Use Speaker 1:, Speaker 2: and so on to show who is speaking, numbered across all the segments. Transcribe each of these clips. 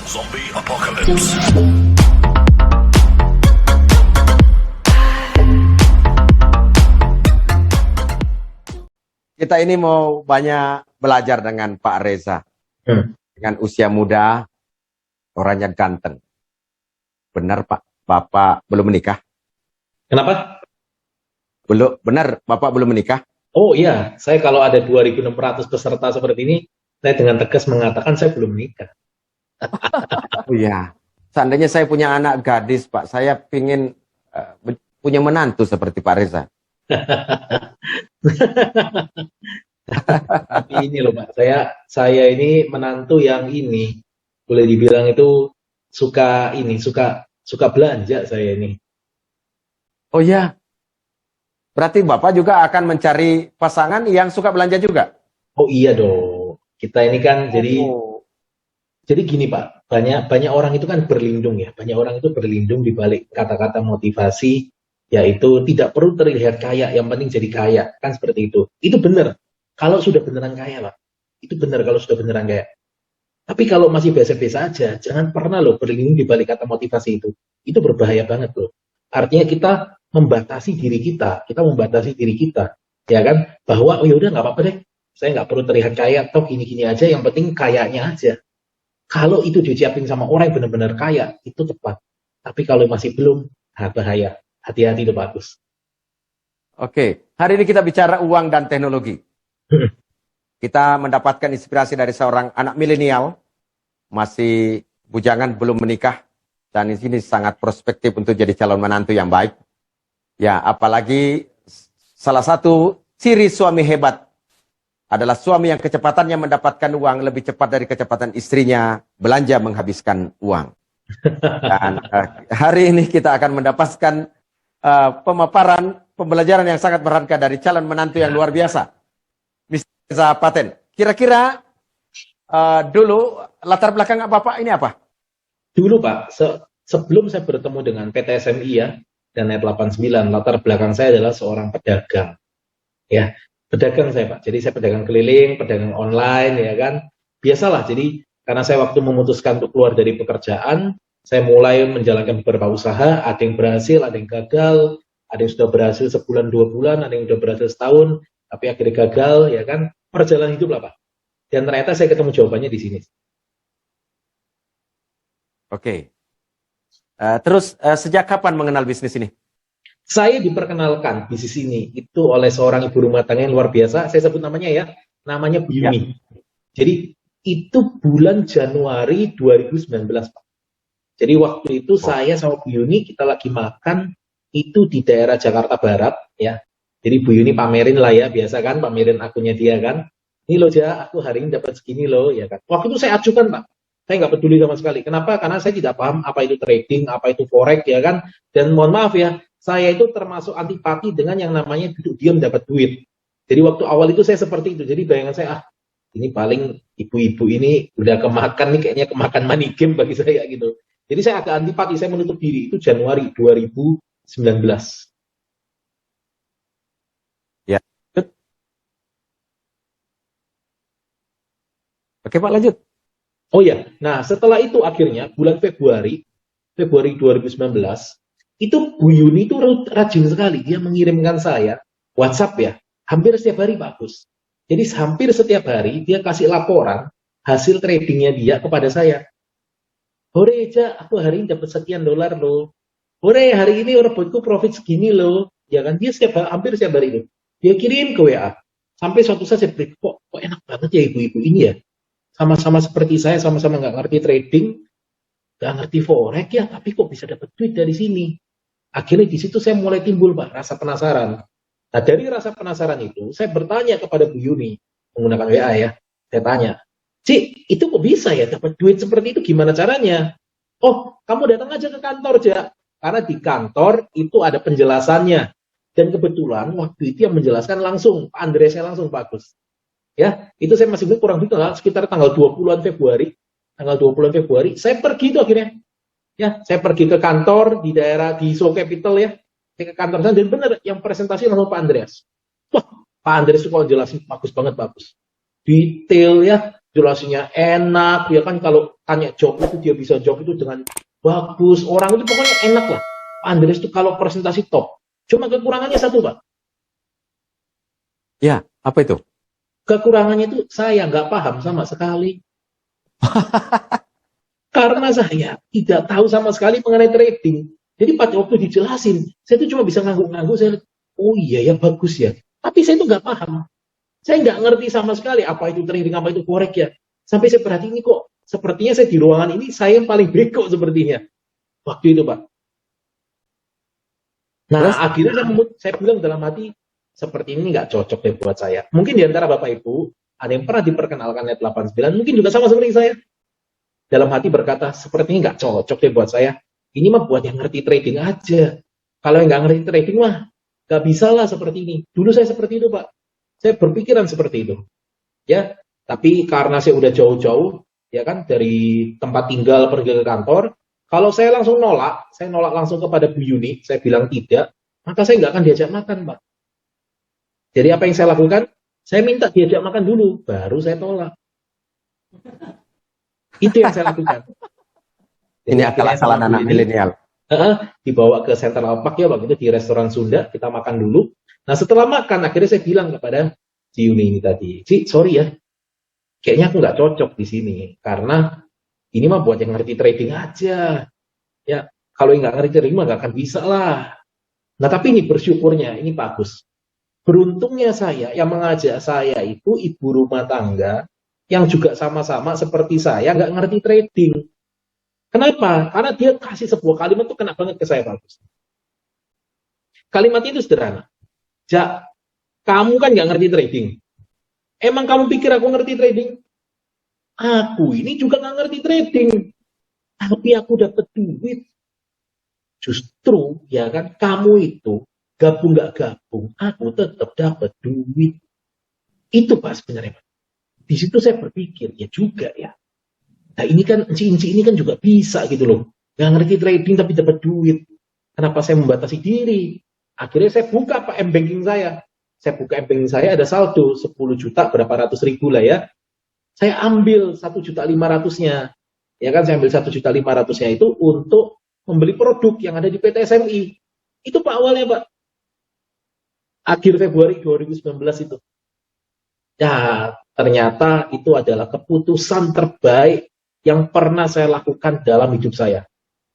Speaker 1: Zombie Apocalypse.
Speaker 2: Kita ini mau banyak belajar dengan Pak Reza. Dengan usia muda, orangnya ganteng. Benar Pak, Bapak belum menikah?
Speaker 3: Kenapa?
Speaker 2: Belum, benar Bapak belum menikah?
Speaker 3: Oh iya, saya kalau ada 2.600 peserta seperti ini, saya dengan tegas mengatakan saya belum menikah.
Speaker 2: Oh iya. Seandainya saya punya anak gadis Pak, saya ingin punya menantu seperti Pak Reza.
Speaker 3: Tapi ini loh Pak, saya ini menantu yang ini, boleh dibilang itu suka belanja saya ini.
Speaker 2: Oh iya. Berarti Bapak juga akan mencari pasangan yang suka belanja juga?
Speaker 3: Oh iya dong, kita ini kan jadi gini Pak, banyak orang itu kan berlindung ya, banyak orang itu berlindung di balik kata-kata motivasi, yaitu tidak perlu terlihat kaya, yang penting jadi kaya, kan seperti itu. Itu benar, kalau sudah beneran kaya Pak, itu benar kalau sudah beneran kaya. Tapi kalau masih biasa-biasa aja, jangan pernah loh berlindung di balik kata motivasi itu. Itu berbahaya banget loh. Artinya kita membatasi diri kita, ya kan? Bahwa oh yaudah nggak apa-apa deh, saya nggak perlu terlihat kaya, toh gini-gini aja, yang penting kayanya aja. Kalau itu disiapin sama orang yang benar-benar kaya, itu tepat. Tapi kalau masih belum, bahaya. Hati-hati itu bagus.
Speaker 2: Oke, hari ini kita bicara uang dan teknologi. Kita mendapatkan inspirasi dari seorang anak milenial, masih bujangan belum menikah, dan di sini sangat prospektif untuk jadi calon menantu yang baik. Ya, apalagi salah satu ciri suami hebat adalah suami yang kecepatannya mendapatkan uang lebih cepat dari kecepatan istrinya belanja menghabiskan uang. Dan hari ini kita akan mendapatkan pemaparan pembelajaran yang sangat berharga dari calon menantu yang luar biasa, Mr. Reza Paten. Kira-kira dulu latar belakang Bapak ini apa?
Speaker 3: Dulu Pak, sebelum saya bertemu dengan PT SMI ya, dan Net 89, latar belakang saya adalah seorang pedagang. Ya, pedagang saya Pak. Jadi saya pedagang keliling, pedagang online ya kan. Biasalah, jadi karena saya waktu memutuskan untuk keluar dari pekerjaan, saya mulai menjalankan beberapa usaha, ada yang berhasil, ada yang gagal, ada yang sudah berhasil sebulan, 2 bulan, ada yang sudah berhasil setahun, tapi akhirnya gagal ya kan. Perjalanan hidup lah Pak. Dan ternyata saya ketemu jawabannya di sini.
Speaker 2: Oke. Terus sejak kapan mengenal bisnis ini?
Speaker 3: Saya diperkenalkan bisnis ini itu oleh seorang ibu rumah tangga yang luar biasa. Saya sebut namanya ya, namanya Bu Yuni. Jadi itu bulan Januari 2019, Pak. Jadi waktu itu saya sama Bu Yuni kita lagi makan itu di daerah Jakarta Barat ya. Jadi Bu Yuni pamerin lah ya, biasa kan pamerin akunnya dia kan. Ini loh Ja, aku hari ini dapat segini loh ya kan. Waktu itu saya ajukan Pak. Saya nggak peduli sama sekali. Kenapa? Karena saya tidak paham apa itu trading, apa itu forex ya kan. Dan mohon maaf ya, saya itu termasuk antipati dengan yang namanya duduk diam dapat duit. Jadi waktu awal itu saya seperti itu. Jadi bayangan saya, ini paling ibu-ibu ini udah kemakan nih, kayaknya kemakan money game bagi saya gitu. Jadi saya agak antipati, saya menutup diri itu Januari 2019.
Speaker 2: Ya. Oke Pak, lanjut.
Speaker 3: Oh ya, nah setelah itu akhirnya bulan Februari 2019, itu Bu Yuni itu rajin sekali, dia mengirimkan saya WhatsApp ya, hampir setiap hari Pak Gus. Jadi hampir setiap hari dia kasih laporan hasil tradingnya dia kepada saya. Hore Ja, aku hari ini dapat sekian dolar loh. Hore, hari ini robotku profit segini loh. Ya kan, dia hampir setiap hari itu. Dia kirim ke WA. Sampai suatu saat saya pikir, kok enak banget ya ibu-ibu ini ya. Sama-sama seperti saya, sama-sama nggak ngerti trading, nggak ngerti forex ya, tapi kok bisa dapat duit dari sini. Akhirnya di situ saya mulai timbul Pak, rasa penasaran. Nah dari rasa penasaran itu, saya bertanya kepada Bu Yuni, menggunakan WA ya, saya tanya, Cik, itu kok bisa ya dapat duit seperti itu, gimana caranya? Oh, kamu datang aja ke kantor, Ja. Karena di kantor itu ada penjelasannya. Dan kebetulan waktu itu yang menjelaskan langsung, Pak Andreasnya langsung, Pak Agus. Ya, itu saya masih kurang lebih sekitar tanggal 20-an Februari. Tanggal 20-an Februari, saya pergi itu akhirnya. Ya, saya pergi ke kantor di daerah di Seoul Capital ya. Saya ke kantor sana dan benar yang presentasi langsung Pak Andreas. Wah, Pak Andreas itu kalau jelasin bagus banget, bagus. Detail ya, jelasinnya enak, ya kan kalau tanya jawab itu dia bisa jawab itu dengan bagus. Orang itu pokoknya enak lah. Pak Andreas itu kalau presentasi top. Cuma kekurangannya satu, Pak.
Speaker 2: Ya, apa itu?
Speaker 3: Kekurangannya itu saya nggak paham sama sekali. Karena saya tidak tahu sama sekali mengenai trading. Jadi pada waktu dijelasin, saya itu cuma bisa ngangguk-ngangguk. Saya, oh iya ya bagus ya. Tapi saya itu nggak paham. Saya nggak ngerti sama sekali apa itu trading, apa itu forex ya. Sampai saya perhatiin ini kok, sepertinya saya di ruangan ini saya yang paling bego sepertinya. Waktu itu, Pak. Nah,
Speaker 2: Terus?
Speaker 3: akhirnya saya bilang dalam hati, seperti ini nggak cocok deh buat saya. Mungkin di antara Bapak Ibu, ada yang pernah diperkenalkan net 89, mungkin juga sama seperti saya. Dalam hati berkata, seperti ini nggak cocok deh buat saya. Ini mah buat yang ngerti trading aja. Kalau yang nggak ngerti trading mah, nggak bisa lah seperti ini. Dulu saya seperti itu, Pak. Saya berpikiran seperti itu. Ya, tapi karena saya udah jauh-jauh, ya kan, dari tempat tinggal pergi ke kantor, kalau saya langsung nolak, saya nolak langsung kepada Bu Yuni, saya bilang tidak, maka saya nggak akan diajak makan, Pak. Jadi apa yang saya lakukan? Saya minta diajak makan dulu, baru saya tolak. Itu yang saya lakukan. Jadi
Speaker 2: Ini
Speaker 3: akhirnya
Speaker 2: akal-akalan
Speaker 3: sama Bu
Speaker 2: anak
Speaker 3: Yuni,
Speaker 2: milenial.
Speaker 3: dibawa ke Central Park ya waktu itu di restoran Sunda, kita makan dulu. Nah setelah makan, akhirnya saya bilang kepada si Yuni ini tadi, Ci, sorry ya, kayaknya aku nggak cocok di sini, karena ini mah buat yang ngerti trading aja. Ya, kalau yang nggak ngerti trading mah nggak akan bisa lah. Nah tapi ini bersyukurnya, ini bagus. Beruntungnya saya, yang mengajak saya itu ibu rumah tangga, yang juga sama-sama seperti saya, nggak ngerti trading. Kenapa? Karena dia kasih sebuah kalimat tuh kena banget ke saya, bagus. Kalimatnya itu sederhana. Jak, kamu kan nggak ngerti trading. Emang kamu pikir aku ngerti trading? Aku ini juga nggak ngerti trading. Tapi aku dapat duit. Justru, ya kan, kamu itu gabung nggak gabung, aku tetap dapat duit. Itu Pak sebenarnya. Di situ saya berpikir, ya juga ya. Nah ini kan, inci ini kan juga bisa gitu loh. Nggak ngerti trading tapi dapat duit. Kenapa saya membatasi diri? Akhirnya saya buka Pak M-Banking saya. Saya buka M-Banking saya ada saldo 10 juta berapa ratus ribu lah ya. Saya ambil 1.500.000-nya. Ya kan saya ambil 1.500.000-nya itu untuk membeli produk yang ada di PT SMI. Itu Pak awalnya Pak. Akhir Februari 2019 itu. Ya, ternyata itu adalah keputusan terbaik yang pernah saya lakukan dalam hidup saya.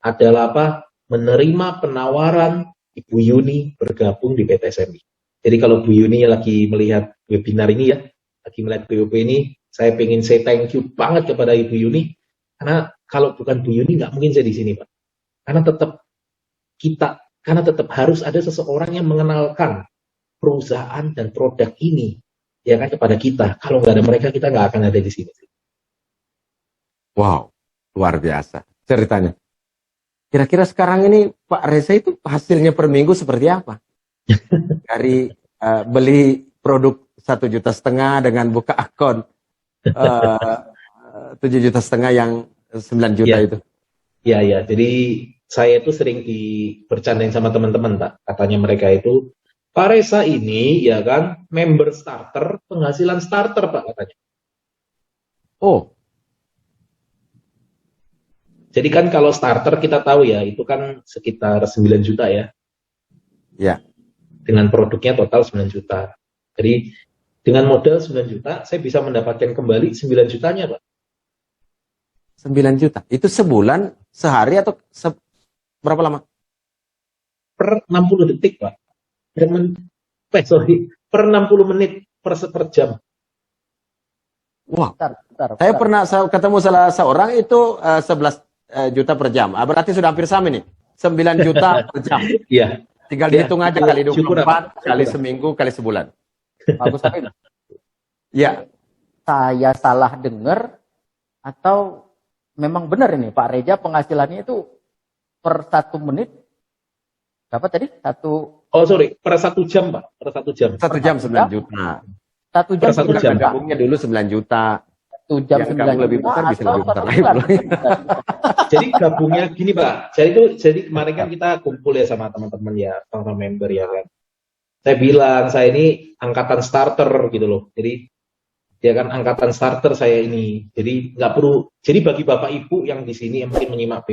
Speaker 3: Adalah apa? Menerima penawaran Ibu Yuni bergabung di PT SMI. Jadi kalau Bu Yuni lagi melihat webinar ini ya, lagi melihat POP ini, saya pengen say thank you banget kepada Ibu Yuni, karena kalau bukan Bu Yuni nggak mungkin saya di sini Pak. Karena tetap harus ada seseorang yang mengenalkan perusahaan dan produk ini ya kan kepada kita. Kalau nggak ada mereka, kita nggak akan ada di sini.
Speaker 2: Wow, luar biasa ceritanya. Kira-kira sekarang ini Pak Reza itu hasilnya per minggu seperti apa? Dari beli produk 1,5 juta dengan buka akun 7,5 juta yang 9 juta
Speaker 3: Ya,
Speaker 2: itu.
Speaker 3: ya. Jadi saya itu sering bercandain sama teman-teman, Pak. Katanya mereka itu, Pak Reza ini ya kan member starter, penghasilan starter, Pak katanya.
Speaker 2: Oh,
Speaker 3: Jadi kan kalau starter kita tahu ya, itu kan sekitar 9 juta ya.
Speaker 2: ya.
Speaker 3: Dengan produknya total 9 juta. Jadi dengan modal 9 juta, saya bisa mendapatkan kembali 9 jutanya, Pak.
Speaker 2: 9 juta. Itu sebulan, sehari atau berapa lama?
Speaker 3: Per 60 detik, Pak. Per 60 menit per jam.
Speaker 2: Wah,
Speaker 1: Bentar.
Speaker 2: saya pernah ketemu salah seorang itu 11 juta per jam. Berarti sudah hampir sama nih. 9 juta per jam.
Speaker 3: Iya.
Speaker 2: Tinggal
Speaker 3: Ya,
Speaker 2: dihitung aja
Speaker 3: syukur,
Speaker 2: kali 24,
Speaker 3: syukur.
Speaker 2: kali seminggu, kali sebulan.
Speaker 1: Bagus, tapi
Speaker 2: Ya,
Speaker 1: saya salah dengar atau memang benar ini Pak Reza penghasilannya itu per 1 menit berapa tadi?
Speaker 3: Oh sorry, per 1 jam Pak, per 1 jam.
Speaker 2: 1 jam 9 juta.
Speaker 1: 1
Speaker 3: Per
Speaker 1: jam
Speaker 3: 1
Speaker 1: 9
Speaker 3: jam.
Speaker 1: juta.
Speaker 2: Gabungnya dulu 9 juta.
Speaker 1: 1 jam
Speaker 2: Yang
Speaker 1: 9
Speaker 2: gabung
Speaker 1: juta
Speaker 2: lebih besar bisa
Speaker 1: atau
Speaker 2: lebih besar
Speaker 1: 1
Speaker 2: lagi.
Speaker 1: bulan.
Speaker 3: Jadi gabungnya gini Pak, jadi kemarin kan kita kumpul ya sama teman-teman ya, sama member ya kan. Saya bilang, saya ini angkatan starter gitu loh. Jadi Ya kan, angkatan starter saya ini. Jadi nggak perlu. Jadi bagi bapak ibu yang di sini yang mungkin menyimak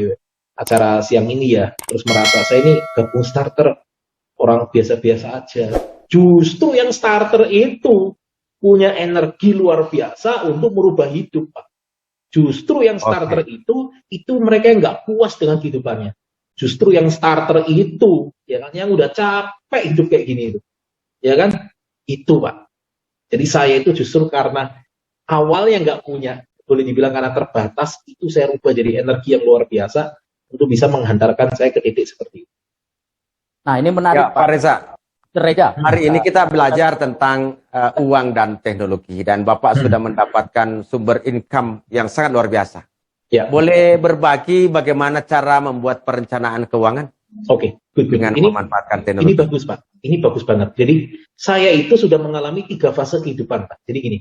Speaker 3: acara siang ini ya, terus merasa saya ini gabung starter, orang biasa-biasa aja. Justru yang starter itu punya energi luar biasa untuk merubah hidup, Pak. Justru yang starter
Speaker 2: Oke.
Speaker 3: itu mereka yang nggak puas dengan kehidupannya. Justru yang starter itu, ya kan, yang udah capek hidup kayak gini itu, ya kan, itu Pak. Jadi saya itu justru karena awalnya nggak punya, boleh dibilang karena terbatas, itu saya rubah jadi energi yang luar biasa untuk bisa menghantarkan saya ke titik seperti itu.
Speaker 1: Nah, ini
Speaker 2: Ya,
Speaker 1: menarik
Speaker 2: Pak
Speaker 1: Pak.
Speaker 2: Reza.
Speaker 1: Dr. Reza.
Speaker 2: Hari ini kita belajar tentang uang dan teknologi, dan Bapak sudah mendapatkan sumber income yang sangat luar biasa.
Speaker 3: Ya,
Speaker 2: Boleh berbagi bagaimana cara membuat perencanaan keuangan
Speaker 3: oke, good.
Speaker 2: dengan memanfaatkan
Speaker 3: Ini
Speaker 2: teknologi?
Speaker 3: bagus Pak, ini bagus banget. Jadi saya itu sudah mengalami 3 fase kehidupan Pak. Jadi gini,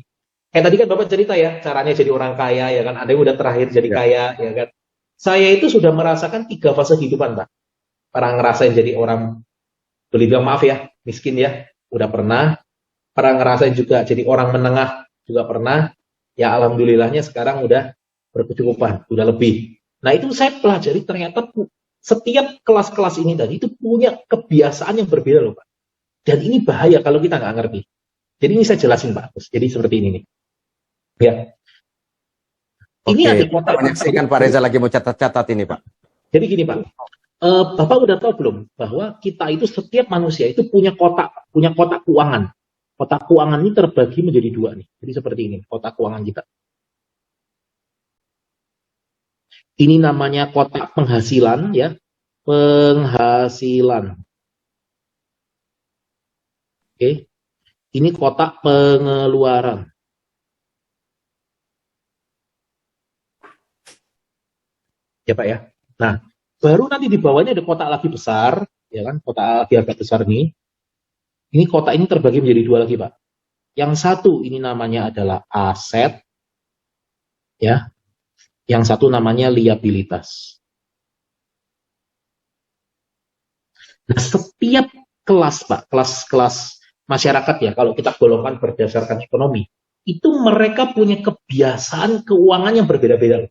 Speaker 3: kayak tadi kan Bapak cerita ya, caranya jadi orang kaya ya kan, ada yang udah terakhir jadi
Speaker 2: Ya.
Speaker 3: kaya ya kan. Saya itu sudah merasakan 3 fase kehidupan Pak. Pernah ngerasain jadi orang, boleh bilang maaf ya, miskin ya, udah pernah. Pernah ngerasain juga jadi orang menengah, juga pernah. Ya alhamdulillahnya sekarang udah berkecukupan, udah lebih. Nah itu saya pelajari ternyata setiap kelas-kelas ini tadi itu punya kebiasaan yang berbeda loh Pak. Dan ini bahaya kalau kita nggak ngerti. Jadi ini saya jelasin Pak Agus. Jadi seperti ini nih. Ya, ini
Speaker 2: Oke,
Speaker 3: ada
Speaker 2: kita
Speaker 3: kotak.
Speaker 2: menyaksikan Pak Reza lagi mau catat-catat ini, Pak.
Speaker 3: Jadi gini Pak, Bapak udah tahu belum bahwa kita itu setiap manusia itu punya kotak keuangan. Kotak keuangan ini terbagi menjadi 2 nih. Jadi seperti ini kotak keuangan kita. Ini namanya kotak penghasilan ya, penghasilan. Oke, ini kotak pengeluaran. Ya Pak ya. Nah, baru nanti di bawahnya ada kotak lagi besar, ya kan? Kotak lagi agak besar nih. Ini kotak ini terbagi menjadi 2 lagi Pak. Yang satu ini namanya adalah aset, ya. Yang satu namanya liabilitas. Nah, setiap kelas Pak, kelas-kelas masyarakat ya, kalau kita golongkan berdasarkan ekonomi, itu mereka punya kebiasaan keuangan yang berbeda-beda.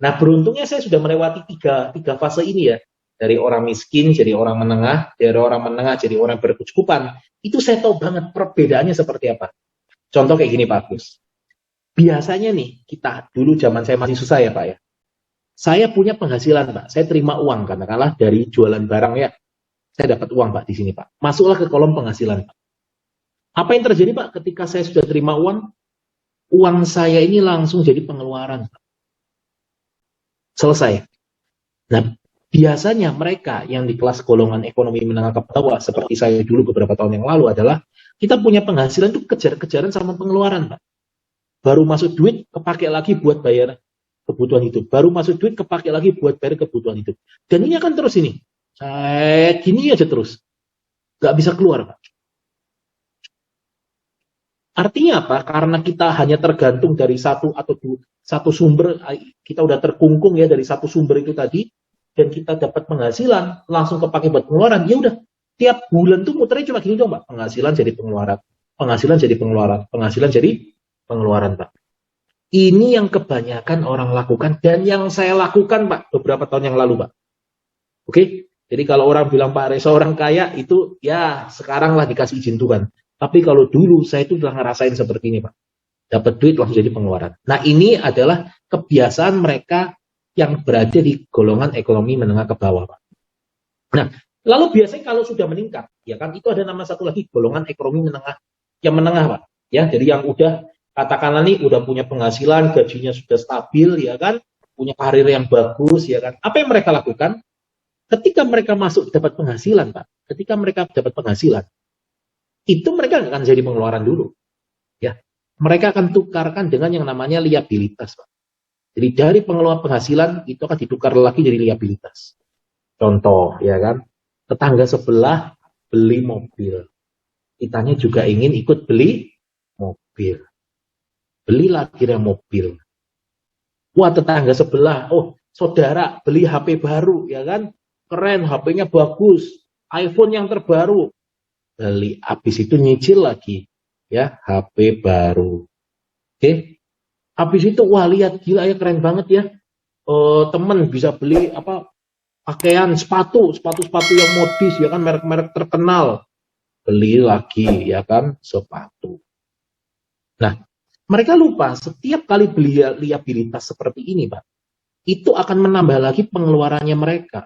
Speaker 3: Nah, beruntungnya saya sudah melewati tiga fase ini ya. Dari orang miskin jadi orang menengah, dari orang menengah jadi orang berkecukupan. Itu saya tahu banget perbedaannya seperti apa. Contoh kayak gini Pak Agus. Biasanya nih, kita dulu zaman saya masih susah ya Pak ya. Saya punya penghasilan Pak, saya terima uang katakanlah dari jualan barang ya. Saya dapat uang Pak di sini Pak. Masuklah ke kolom penghasilan Pak. Apa yang terjadi Pak ketika saya sudah terima uang? Uang saya ini langsung jadi pengeluaran Pak. Selesai. Nah, biasanya mereka yang di kelas golongan ekonomi menengah ke bawah, seperti saya dulu beberapa tahun yang lalu adalah, kita punya penghasilan itu kejar-kejaran sama pengeluaran, Pak. Baru masuk duit, kepake lagi buat bayar kebutuhan hidup. Baru masuk duit, kepake lagi buat bayar kebutuhan hidup. Dan ini akan terus ini. Gini aja terus. Nggak bisa keluar, Pak. Artinya apa? Karena kita hanya tergantung dari satu sumber, kita udah terkungkung ya dari satu sumber itu tadi, dan kita dapat penghasilan, langsung kepake buat pengeluaran, ya udah, tiap bulan tuh muternya cuma gini dong Pak, penghasilan jadi pengeluaran, penghasilan jadi pengeluaran, penghasilan jadi pengeluaran Pak. Ini yang kebanyakan orang lakukan, dan yang saya lakukan Pak, beberapa tahun yang lalu Pak. Oke? Jadi kalau orang bilang Pak Reza orang kaya, itu ya sekarang lah dikasih izin Tuhan. Tapi kalau dulu saya itu udah ngerasain seperti ini Pak. Dapat duit langsung jadi pengeluaran. Nah ini adalah kebiasaan mereka yang berada di golongan ekonomi menengah ke bawah Pak. Nah lalu biasanya kalau sudah meningkat, ya kan itu ada nama satu lagi golongan ekonomi menengah, yang menengah Pak. Ya jadi yang udah katakanlah nih udah punya penghasilan, gajinya sudah stabil ya kan, punya karir yang bagus ya kan. Apa yang mereka lakukan? Ketika mereka masuk dapat penghasilan Pak, ketika mereka dapat penghasilan, itu mereka nggak akan jadi pengeluaran dulu. Ya, mereka akan tukarkan dengan yang namanya liabilitas, Pak. Jadi dari pengeluaran penghasilan itu akan ditukar lagi jadi liabilitas. Contoh, ya kan, tetangga sebelah beli mobil, kitanya juga ingin ikut beli mobil, belilah akhirnya mobil. Wah tetangga sebelah, oh saudara beli HP baru, ya kan, keren, HP-nya bagus, iPhone yang terbaru. Beli, habis itu nyicil lagi ya HP baru. Oke. Habis itu wah lihat gila ya keren banget ya. Temen bisa beli apa pakaian, sepatu yang modis ya kan merek-merek terkenal. Beli lagi ya kan sepatu. Nah, mereka lupa setiap kali beli liabilitas seperti ini, Pak, itu akan menambah lagi pengeluarannya mereka.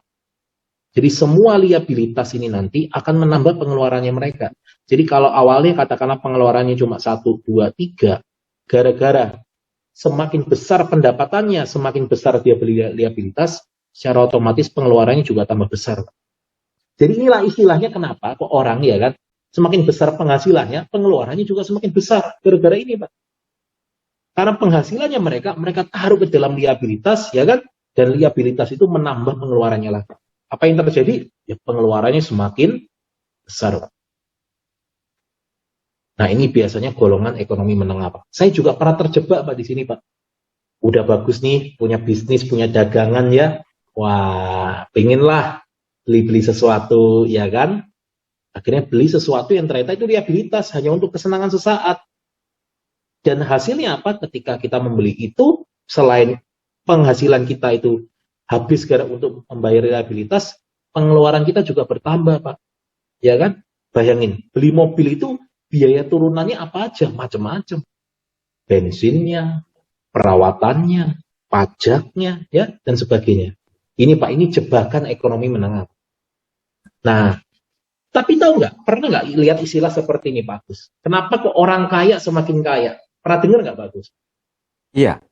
Speaker 3: Jadi semua liabilitas ini nanti akan menambah pengeluarannya mereka. Jadi kalau awalnya katakanlah pengeluarannya cuma 1, 2, 3, gara-gara semakin besar pendapatannya, semakin besar dia beli liabilitas, secara otomatis pengeluarannya juga tambah besar. Jadi inilah istilahnya kenapa kok orang ya kan, semakin besar penghasilannya, pengeluarannya juga semakin besar. Gara-gara ini, Pak. Karena penghasilannya mereka taruh ke dalam liabilitas, ya kan? Dan liabilitas itu menambah pengeluarannya lagi. Apa yang terjadi? Ya pengeluarannya semakin besar, Pak. Nah, ini biasanya golongan ekonomi menengah, Pak. Saya juga pernah terjebak, Pak, di sini, Pak. Udah bagus nih, punya bisnis, punya dagangan ya. Wah, pengenlah beli-beli sesuatu, ya kan? Akhirnya beli sesuatu yang ternyata itu liabilitas, hanya untuk kesenangan sesaat. Dan hasilnya apa? Ketika kita membeli itu, selain penghasilan kita itu habis untuk membayar liabilitas, pengeluaran kita juga bertambah, Pak. Ya kan? Bayangin, beli mobil itu biaya turunannya apa aja? Macam-macam. Bensinnya, perawatannya, pajaknya, ya, dan sebagainya. Ini Pak, ini jebakan ekonomi menengah. Nah, tapi tahu nggak? Pernah nggak lihat istilah seperti ini, Pak Agus? Kenapa kok orang kaya semakin kaya? Pernah dengar nggak, Pak Agus?
Speaker 2: Iya.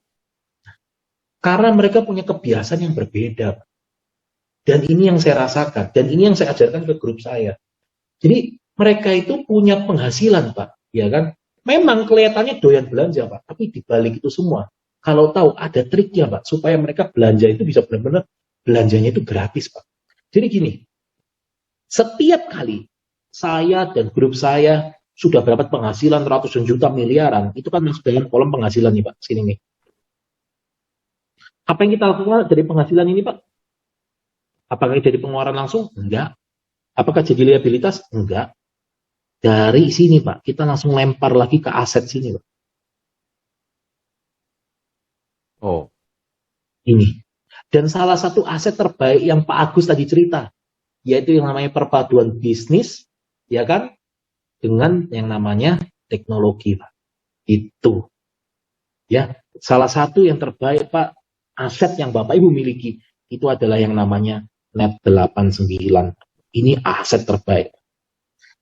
Speaker 3: Karena mereka punya kebiasaan yang berbeda. Dan ini yang saya rasakan. Dan ini yang saya ajarkan ke grup saya. Jadi mereka itu punya penghasilan, Pak. Ya kan? Memang kelihatannya doyan belanja, Pak. Tapi dibalik itu semua, kalau tahu ada triknya, Pak. Supaya mereka belanja itu bisa benar-benar belanjanya itu gratis, Pak. Jadi gini, setiap kali saya dan grup saya sudah dapat penghasilan ratusan juta miliaran, itu kan masuk dalam kolom penghasilan nih, Pak. Sini nih. Apa yang kita lakukan dari penghasilan ini, Pak? Apakah dari pengeluaran langsung? Enggak. Apakah jadi liabilitas? Enggak. Dari sini, Pak, kita langsung lempar lagi ke aset sini, Pak.
Speaker 2: Oh.
Speaker 3: Ini. Dan salah satu aset terbaik yang Pak Agus tadi cerita, yaitu yang namanya perpaduan bisnis, ya kan, dengan yang namanya teknologi, Pak. Itu. Ya, salah satu yang terbaik, Pak, aset yang Bapak Ibu miliki, itu adalah yang namanya Net 89. Ini aset terbaik.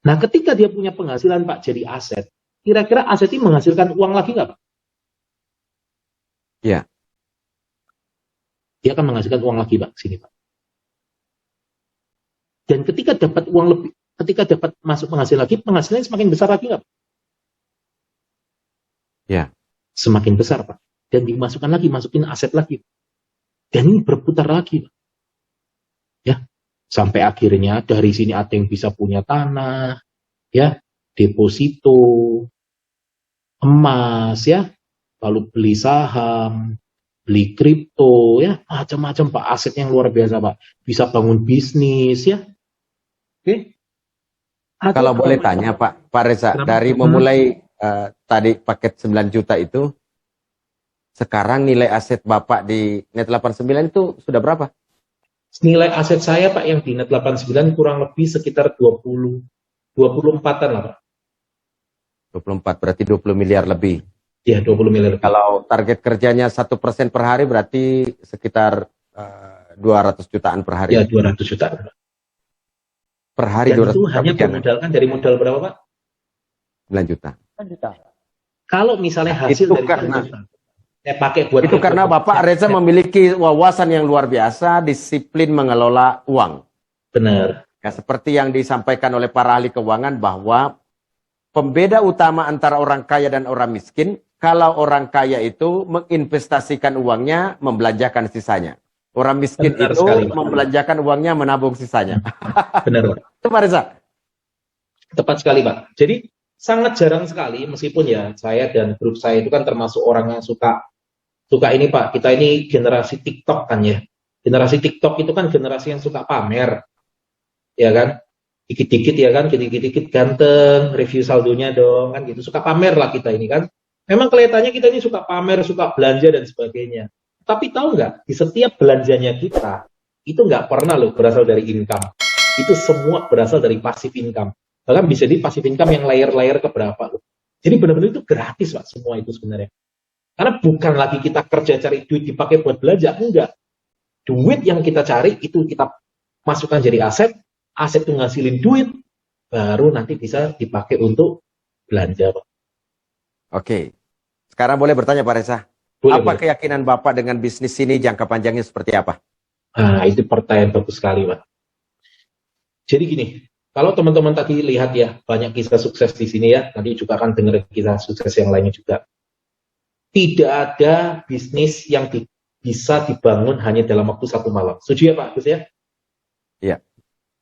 Speaker 3: Nah, ketika dia punya penghasilan, Pak, jadi aset, kira-kira aset ini menghasilkan uang lagi nggak, Pak?
Speaker 2: Iya.
Speaker 3: Dia akan menghasilkan uang lagi, Pak, sini, Pak. Dan ketika dapat uang lebih, ketika dapat masuk penghasilan lagi, penghasilannya semakin besar lagi nggak, Pak?
Speaker 2: Iya.
Speaker 3: Semakin besar, Pak. Dan dimasukkan lagi, masukin aset lagi. Dan ini berputar lagi, Pak. Ya, sampai akhirnya dari sini ada yang bisa punya tanah, ya, deposito, emas, ya, lalu beli saham, beli kripto, ya, macam-macam, Pak, aset yang luar biasa, Pak. Bisa bangun bisnis, ya. Oke.
Speaker 2: Kalau boleh tanya Pak Reza,
Speaker 3: Kenapa?
Speaker 2: dari memulai tadi paket 9 juta itu, sekarang nilai aset Bapak di Net 89 itu sudah berapa?
Speaker 3: Nilai aset saya, Pak, yang di Net 89 kurang lebih sekitar 24-an lah, Pak.
Speaker 2: 24, berarti 20 miliar lebih.
Speaker 3: Ya, 20 miliar.
Speaker 2: Kalau target kerjanya 1% per hari berarti sekitar 200 jutaan per hari.
Speaker 3: Ya, 200 juta.
Speaker 2: Per hari.
Speaker 3: Dan
Speaker 2: 200
Speaker 3: itu
Speaker 2: juta
Speaker 3: hanya
Speaker 2: jangan.
Speaker 3: bermodalkan dari modal berapa, Pak?
Speaker 2: 9 juta.
Speaker 3: Kalau misalnya hasil
Speaker 2: Itu
Speaker 3: dari
Speaker 2: karena-
Speaker 3: 9 juta, saya pakai buat
Speaker 2: Itu karena Bapak Reza memiliki wawasan yang luar biasa, disiplin mengelola uang.
Speaker 3: Benar.
Speaker 2: Ya, seperti yang disampaikan oleh para ahli keuangan bahwa pembeda utama antara orang kaya dan orang miskin, kalau orang kaya itu menginvestasikan uangnya, membelanjakan sisanya. Orang miskin
Speaker 3: Benar
Speaker 2: itu
Speaker 3: sekali, Pak.
Speaker 2: membelanjakan uangnya, menabung sisanya.
Speaker 3: Benar, Pak.
Speaker 2: Itu Pak Reza.
Speaker 3: Tepat sekali, Pak. Jadi sangat jarang sekali, meskipun ya saya dan grup saya itu kan termasuk orang yang suka ini, Pak. Kita ini generasi TikTok kan ya. Generasi TikTok itu kan generasi yang suka pamer. Ya kan? Dikit-dikit ya kan, dikit-dikit ganteng, review saldonya dong kan gitu. Suka pamer lah kita ini kan. Memang kelihatannya kita ini suka pamer, suka belanja dan sebagainya. Tapi tahu nggak, di setiap belanjanya kita, itu nggak pernah loh berasal dari income. Itu semua berasal dari passive income. Bahkan bisa di passive income yang layer-layer keberapa loh. Jadi benar-benar itu gratis Pak, semua itu sebenarnya. Karena bukan lagi kita kerja cari duit dipakai buat belanja, enggak. Duit yang kita cari itu kita masukkan jadi aset, aset itu ngasilin duit, baru nanti bisa dipakai untuk belanja Pak.
Speaker 2: Oke. Sekarang boleh bertanya Pak Reza.
Speaker 3: Boleh,
Speaker 2: Apa
Speaker 3: boleh.
Speaker 2: keyakinan Bapak dengan bisnis ini jangka panjangnya seperti apa?
Speaker 3: Nah, itu pertanyaan bagus sekali, Pak. Jadi gini, kalau teman-teman tadi lihat ya, banyak kisah sukses di sini ya, nanti juga akan dengar kisah sukses yang lainnya juga. Tidak ada bisnis yang bisa dibangun hanya dalam waktu 1 malam. Setuju ya Pak Agus ya?
Speaker 2: Iya.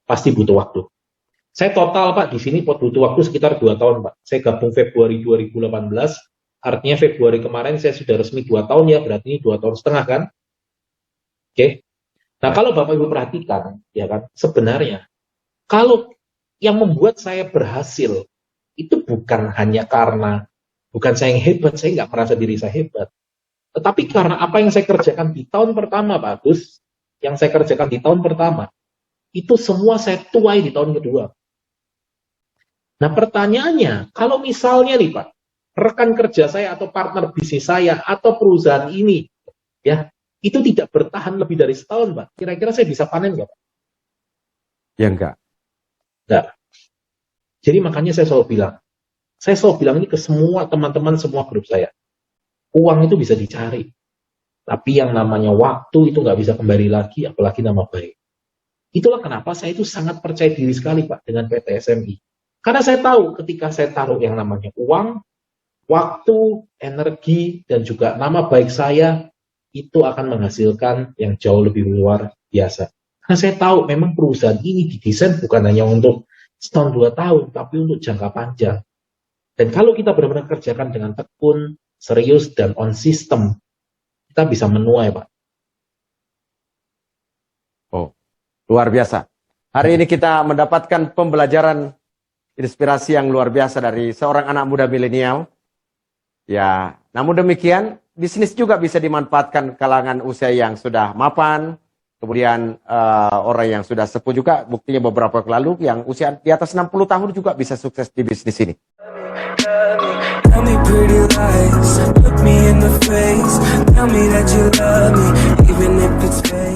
Speaker 3: Pasti butuh waktu. Saya total Pak, di sini butuh waktu sekitar 2 tahun Pak. Saya gabung Februari 2018, artinya Februari kemarin saya sudah resmi 2 tahun ya, berarti ini 2 tahun setengah kan? Oke. Nah, kalau Bapak Ibu perhatikan, ya kan, sebenarnya kalau yang membuat saya berhasil itu bukan hanya karena bukan saya yang hebat, saya nggak merasa diri saya hebat, tetapi karena apa yang saya kerjakan di tahun pertama, Pak Agus, yang saya kerjakan di tahun pertama, itu semua saya tuai di tahun kedua. Nah, pertanyaannya, kalau misalnya nih Pak, rekan kerja saya atau partner bisnis saya atau perusahaan ini, ya, itu tidak bertahan lebih dari setahun, Pak, kira-kira saya bisa panen nggak, Pak?
Speaker 2: Ya enggak.
Speaker 3: Nggak. Jadi makanya saya selalu bilang ini ke semua teman-teman, semua grup saya. Uang itu bisa dicari. Tapi yang namanya waktu itu nggak bisa kembali lagi, apalagi nama baik. Itulah kenapa saya itu sangat percaya diri sekali, Pak, dengan PT SMI. Karena saya tahu ketika saya taruh yang namanya uang, waktu, energi, dan juga nama baik saya, itu akan menghasilkan yang jauh lebih luar biasa. Karena saya tahu memang perusahaan ini didesain bukan hanya untuk setahun 2 tahun, tapi untuk jangka panjang. Dan kalau kita benar-benar kerjakan dengan tekun, serius, dan on system, kita bisa menuai, Pak.
Speaker 2: Oh, luar biasa. Hari ini kita mendapatkan pembelajaran inspirasi yang luar biasa dari seorang anak muda milenial. Ya, namun demikian, bisnis juga bisa dimanfaatkan kalangan usia yang sudah mapan, kemudian orang yang sudah sepuh juga, buktinya beberapa waktu lalu yang usia di atas 60 tahun juga bisa sukses di bisnis ini.
Speaker 4: Tell me pretty lies, look me in the face, tell me that you love me, even if it's fake.